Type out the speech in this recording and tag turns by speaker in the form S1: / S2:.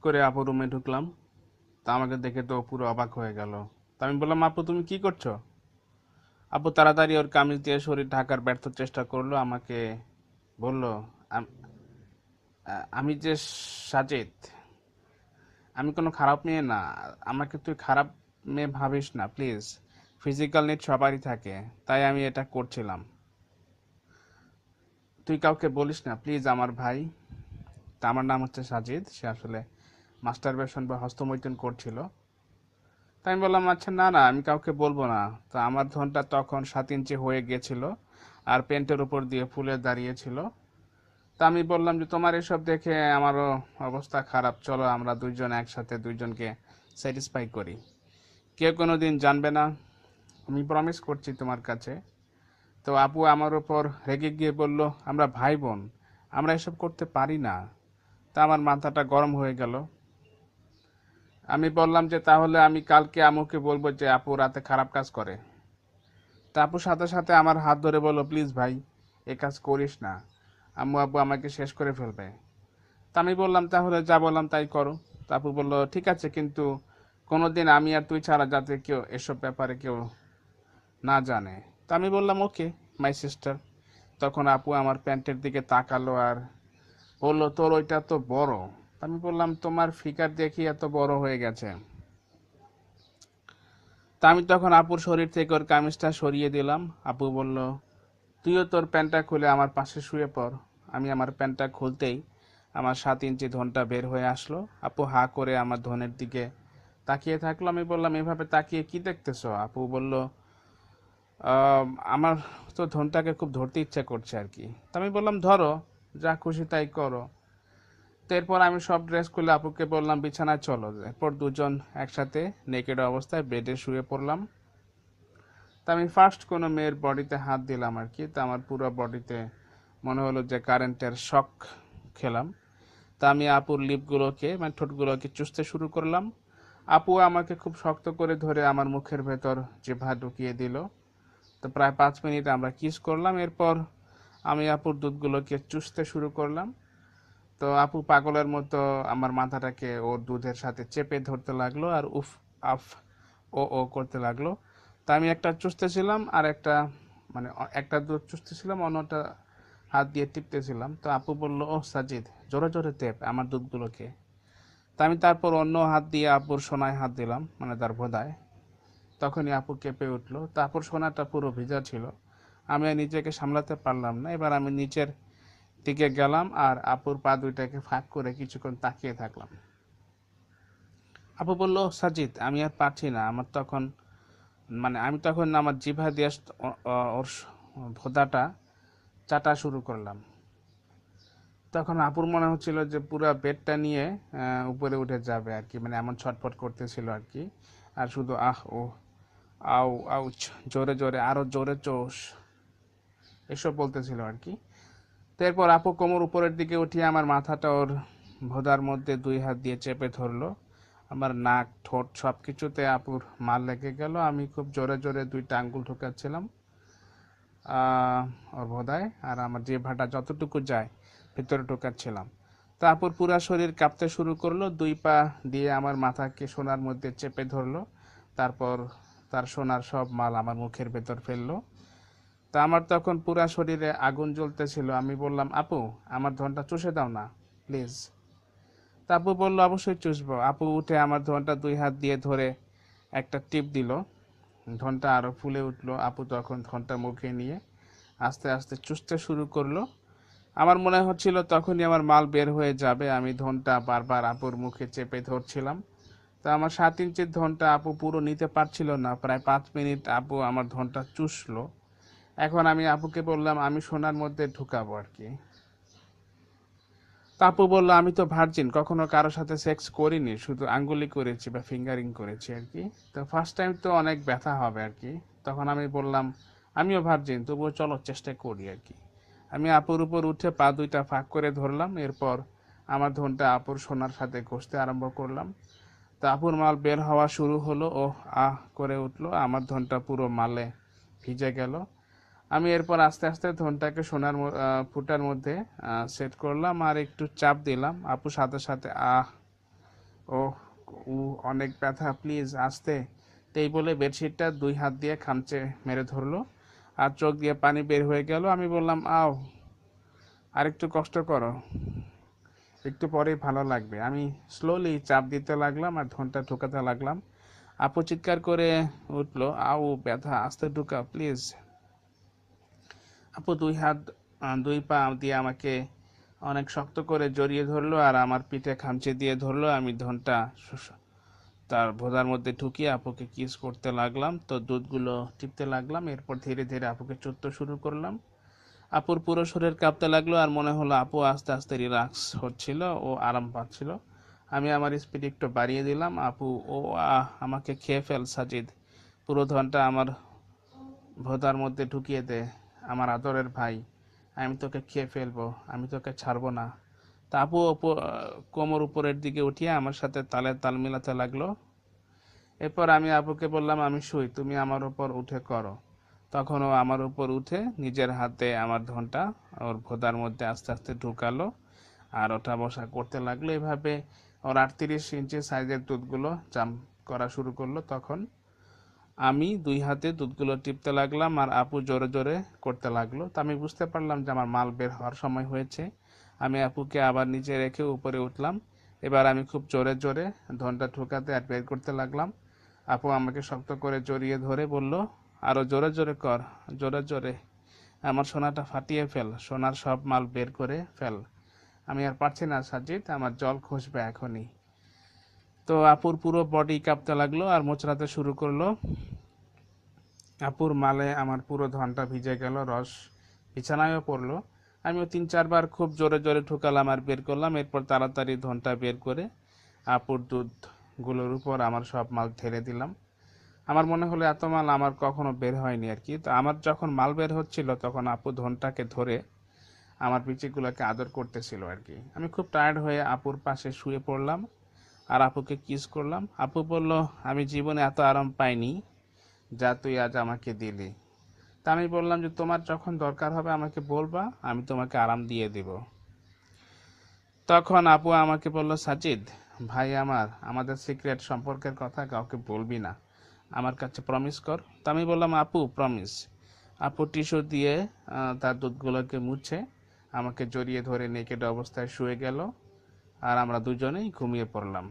S1: করে আপু রুমে ঢুকলাম। তা আমাকে দেখে তো পুরো অবাক হয়ে গেল। তা আমি বললাম, আপু তুমি কি করছো? আপু তাড়াতাড়ি ওর কামিজ দিয়ে শরীর ঢাকার ব্যর্থ চেষ্টা করলো, আমাকে বলল, "আম- আমি যে সাজিদ, আমি কোনো খারাপ মেয়ে না। আমাকে তুই খারাপ মেয়ে ভাবিস না প্লিজ। ফিজিক্যাল নিড সবারই থাকে, তাই আমি এটা করছিলাম। তুই কাউকে বলিস না প্লিজ আমার ভাই।" তা আমার নাম হচ্ছে সাজিদ। সে আসলে মাস্টারবেশন বা হস্তমৈথুন করছিল। তাই আমি বললাম, আচ্ছা না না, আমি কাউকে বলবো না। তো আমার ধনটা তখন 7 ইঞ্চি হয়ে গেছিল, আর প্যান্টের উপর দিয়ে ফুলে দাঁড়িয়েছিল। তা আমি বললাম যে তোমার এসব দেখে আমারও অবস্থা খারাপ, চলো আমরা দুইজন একসাথে দুইজনকে স্যাটিসফাই করি। কেউ কোনো দিন জানবে না, আমি প্রমিস করছি তোমার কাছে। তো আপু আমার ওপর রেগে গিয়ে বলল, আমরা ভাই বোন, আমরা এসব করতে পারি না। তা আমার মাথাটা গরম হয়ে গেল। আমি বললাম যে তাহলে আমি কালকে আম্মুকে বলবো যে আপু রাতে খারাপ কাজ করে। তা আপু সাথে সাথে আমার হাত ধরে বলল, প্লিজ ভাই, এ কাজ করিস না, আম্মু আব্বু আমাকে শেষ করে ফেলবে। তা আমি বললাম, তাহলে যা বললাম তাই করো। তা আপু বলল, ঠিক আছে, কিন্তু কোনোদিন আমি আর তুই ছাড়া যাতে কেউ এসব ব্যাপারে কেউ না জানে। তা আমি বললাম, ওকে মাই সিস্টার। তখন আপু আমার প্যান্টের দিকে তাকালো আর বলল, তোর ওইটা তো বড়। তা আমি বললাম, তোমার ফিগার দেখি এত বড় হয়ে গেছে। তা আমি তখন আপুর শরীর থেকে ওর কামিজটা সরিয়ে দিলাম। আপু বলল, তুইও তোর প্যান্টটা খুলে আমার পাশে শুয়ে পড়। আমি আমার প্যান্টটা খুলতেই আমার 7 ইঞ্চি ধনটা বের হয়ে আসলো। আপু হা করে আমার ধনের দিকে তাকিয়ে থাকলো। আমি বললাম, এভাবে তাকিয়ে কি দেখতেছো? আপু বলল, আমার তো ধনটাকে খুব ধরতে ইচ্ছা করছে আর কি। তা আমি বললাম, ধরো, যা খুশি তাই করো। তো এরপর আমি সব ড্রেস খুলে আপুকে বললাম, বিছানায় চলো। এরপর দুজন একসাথে নেকেড অবস্থায় বেডে শুয়ে পড়লাম। তা আমি ফার্স্ট কোনো মেয়ের বডিতে হাত দিলাম আর কি। তা আমার পুরো বডিতে মনে হলো যে কারেন্টের শক খেলাম। তা আমি আপুর লিপগুলোকে মানে ঠোঁটগুলোকে চুষতে শুরু করলাম। আপু আমাকে খুব শক্ত করে ধরে আমার মুখের ভেতর জিহ্বা ঢুকিয়ে দিল। তো প্রায় 5 মিনিট আমরা কিস করলাম। এরপর আমি আপুর দুধগুলোকে চুষতে শুরু করলাম। তো আপু পাগলের মতো আমার মাথাটাকে ওর দুধের সাথে চেপে ধরতে লাগলো আর উফ আফ ও ও করতে লাগলো। তা আমি একটা চুষতেছিলাম আর একটা মানে একটা দুধ চুষতেছিলাম, অন্যটা হাত দিয়ে টিপতেছিলাম। তো আপু বলল, ও সাজিদ, জোরে জোরে টেপ আমার দুধগুলোকে। তা আমি তারপর অন্য হাত দিয়ে আপুর সোনায় হাত দিলাম, মানে তার ভোদায়। তখনই আপু কেঁপে উঠলো। তারপর সোনাটা পুরো ভিজা ছিল। আমি আর নিজেকে সামলাতে পারলাম না। এবার আমি নিচের দিকে গেলাম আর আপুর পা দুইটাকে ফাঁক করে কিছুক্ষণ তাকিয়ে থাকলাম। আপু বলল, সাজিদ আমি আর পারছি না। আমি তখন আমার জিভা দিয়ে ওর ভোদাটা চাটা শুরু করলাম। তখন আপুর মনে হচ্ছিল যে পুরো বেডটা নিয়ে উপরে উঠে যাবে আর কি, মানে এমন ছটফট করতেছিল আর কি। আর শুধু আহ ও আউ আউচ, জোরে জোরে, আরো জোরে চোষ, এসব বলতেছিল আর কি। তো এরপর আপু কোমর উপরের দিকে উঠিয়ে আমার মাথাটা ওর ভোদার মধ্যে 2 হাত দিয়ে চেপে ধরলো। আমার নাক ঠোঁট সব কিছুতে আপুর মাল লেগে গেল। আমি খুব জোরে জোরে 2টা আঙ্গুল ঢোকাচ্ছিলাম ওর ভোদায়, আর আমার জিহ্বাটা যতটুকু যায় ভেতরে ঢোকাচ্ছিলাম। তা আপুর পুরা শরীর কাঁপতে শুরু করলো। 2 পা দিয়ে আমার মাথাকে সোনার মধ্যে চেপে ধরলো। তারপর তার সোনার সব মাল আমার মুখের ভেতর ফেললো। তা আমার তখন পুরা শরীরে আগুন জ্বলতেছিল। আমি বললাম, আপু আমার ধনটা চুষে দাও না প্লিজ। তা আপু বললো, অবশ্যই চুষবো। আপু উঠে আমার ধনটা 2 হাত দিয়ে ধরে একটা টিপ দিল। ধনটা আরো ফুলে উঠলো। আপু তখন ধনটা মুখে নিয়ে আস্তে আস্তে চুষতে শুরু করলো। আমার মনে হচ্ছিল তখনই আমার মাল বের হয়ে যাবে। আমি ধনটা বারবার আপুর মুখে চেপে ধরছিলাম। তা আমার 7 ইঞ্চির ধনটা আপু পুরো নিতে পারছিল না। প্রায় 5 মিনিট আপু আমার ধনটা চুষলো। এখন আমি আপুকে বললাম, আমি সোনার মধ্যে ঢুকাবো আর কি। তা আপু বললো, আমি তো ভার্জিন, কখনো কারোর সাথে সেক্স করিনি, শুধু আঙ্গুলি করেছি বা ফিঙ্গারিং করেছি আর কি। তো ফার্স্ট টাইম তো অনেক ব্যথা হবে আর কি। তখন আমি বললাম, আমিও ভার্জিন, তবুও চলো চেষ্টা করি আর কি। আমি আপুর উপর উঠে পা দুইটা ফাঁক করে ধরলাম। এরপর আমার ধনটা আপুর সোনার সাথে ঘষতে আরম্ভ করলাম। তা আপুর মাল বের হওয়া শুরু হলো। ও আহ করে উঠলো। আমার ধনটা পুরো মালে ভিজে গেল। আমি এরপর আস্তে আস্তে ধনটাকে সোনার ফুটার মধ্যে সেট করলাম আর একটু চাপ দিলাম। আপু সাথে সাথে আহ ও ও অনেক ব্যথা, প্লিজ আসতে। তো এই বলে বেডশিটটা 2 হাত দিয়ে খামচে মেরে ধরলো আর চোখ দিয়ে পানি বের হয়ে গেল। আমি বললাম, আও আরেকটু কষ্ট করো, একটু পরেই ভালো লাগবে। আমি স্লোলি চাপ দিতে লাগলাম আর ধনটা ঢোকাতে লাগলাম। আপু চিৎকার করে উঠলো, আউ ব্যথা, আস্তে ঢুকা প্লিজ। আপু 2 হাত 2 পা দিয়ে আমাকে অনেক শক্ত করে জড়িয়ে ধরলো আর আমার পিঠে খামচে দিয়ে ধরলো। আমি ধনটা তার ভোঁদার মধ্যে ঢুকিয়ে আপুকে কিস করতে লাগলাম, তো দুধগুলো টিপতে লাগলাম। এরপর ধীরে ধীরে আপুকে চুষতে শুরু করলাম। আপুর পুরো শরীর কাঁপতে লাগলো আর মনে হলো আপু আস্তে আস্তে রিল্যাক্স হচ্ছিল ও আরাম পাচ্ছিল। আমি আমার স্পিড একটু বাড়িয়ে দিলাম। আপু, ও আমাকে খেয়ে ফেল সাজিদ, পুরো ধনটা আমার ভোঁদার মধ্যে ঢুকিয়ে দে, আমার আদরের ভাই, আমি তোকে খেয়ে ফেলবো, আমি তোকে ছাড়বো না। তা আপু কোমর উপরের দিকে উঠিয়ে আমার সাথে তালে তাল মিলাতে লাগলো। এরপর আমি আপুকে বললাম, আমি শুই, তুমি আমার উপর উঠে করো। তখন ও আমার উপর উঠে নিজের হাতে আমার ধনটা ওর ভোঁদার মধ্যে আস্তে আস্তে ঢুকালো আর ওঠা বসা করতে লাগলো। এভাবে ওর 38 ইঞ্চি সাইজের দুধগুলো জাম্প করা শুরু করলো। তখন আমি 2 হাতে দুধগুলো টিপতে লাগলাম আর আপু জোরে জোরে করতে লাগলো। তো আমি বুঝতে পারলাম যে আমার মাল বের হওয়ার সময় হয়েছে। আমি আপুকে আবার নিচে রেখে উপরে উঠলাম। এবার আমি খুব জোরে জোরে ধনটা ঢোকাতে আর বের করতে লাগলাম। আপু আমাকে শক্ত করে জড়িয়ে ধরে বলল, আরো জোরে জোরে কর, জোরে জোরে, আমার সোনাটা ফাটিয়ে ফেল, সোনার সব মাল বের করে ফেল, আমি আর পারছি না সাজিদ, আমার জল খসবে এখনই। তো আপুর পুরো বডি কাঁপতে লাগলো আর মোচড়াতে শুরু করলো। আপুর মালে আমার পুরো ধনটা ভিজে গেল, রস বিছানায়ও পড়লো। আমিও 3-4 বার খুব জোরে জোরে ঠুকালাম আর বের করলাম। এরপর তাড়াতাড়ি ধনটা বের করে আপুর দুধগুলোর উপর আমার সব মাল ঢেলে দিলাম। আমার মনে হলো এত মাল আমার কখনো বের হয়নি আর কি। তো আমার যখন মাল বের হচ্ছিল তখন আপু ধনটাকে ধরে আমার পিচিগুলোকে আদর করতেছিল আর কি। আমি খুব টায়ার্ড হয়ে আপুর পাশে শুয়ে পড়লাম আর আপুকে কিস করলাম। আপু বলল, আমি জীবনে এত আরাম পাইনি যা তুই আজ আমাকে দিলি। তা আমি বললাম যে তোমার যখন দরকার হবে আমাকে বলবা, আমি তোমাকে আরাম দিয়ে দিব। তখন আপু আমাকে বলল, সাজিদ ভাই আমার, আমাদের সিক্রেট সম্পর্কের কথা কাউকে বলবি না, আমার কাছে প্রমিস কর। তা আমি বললাম, আপু প্রমিস। আপু টিস্যু দিয়ে তার দুধগুলোকে মুছে আমাকে জড়িয়ে ধরে নেকেড অবস্থায় শুয়ে গেল আর আমরা দুজনেই ঘুমিয়ে পড়লাম।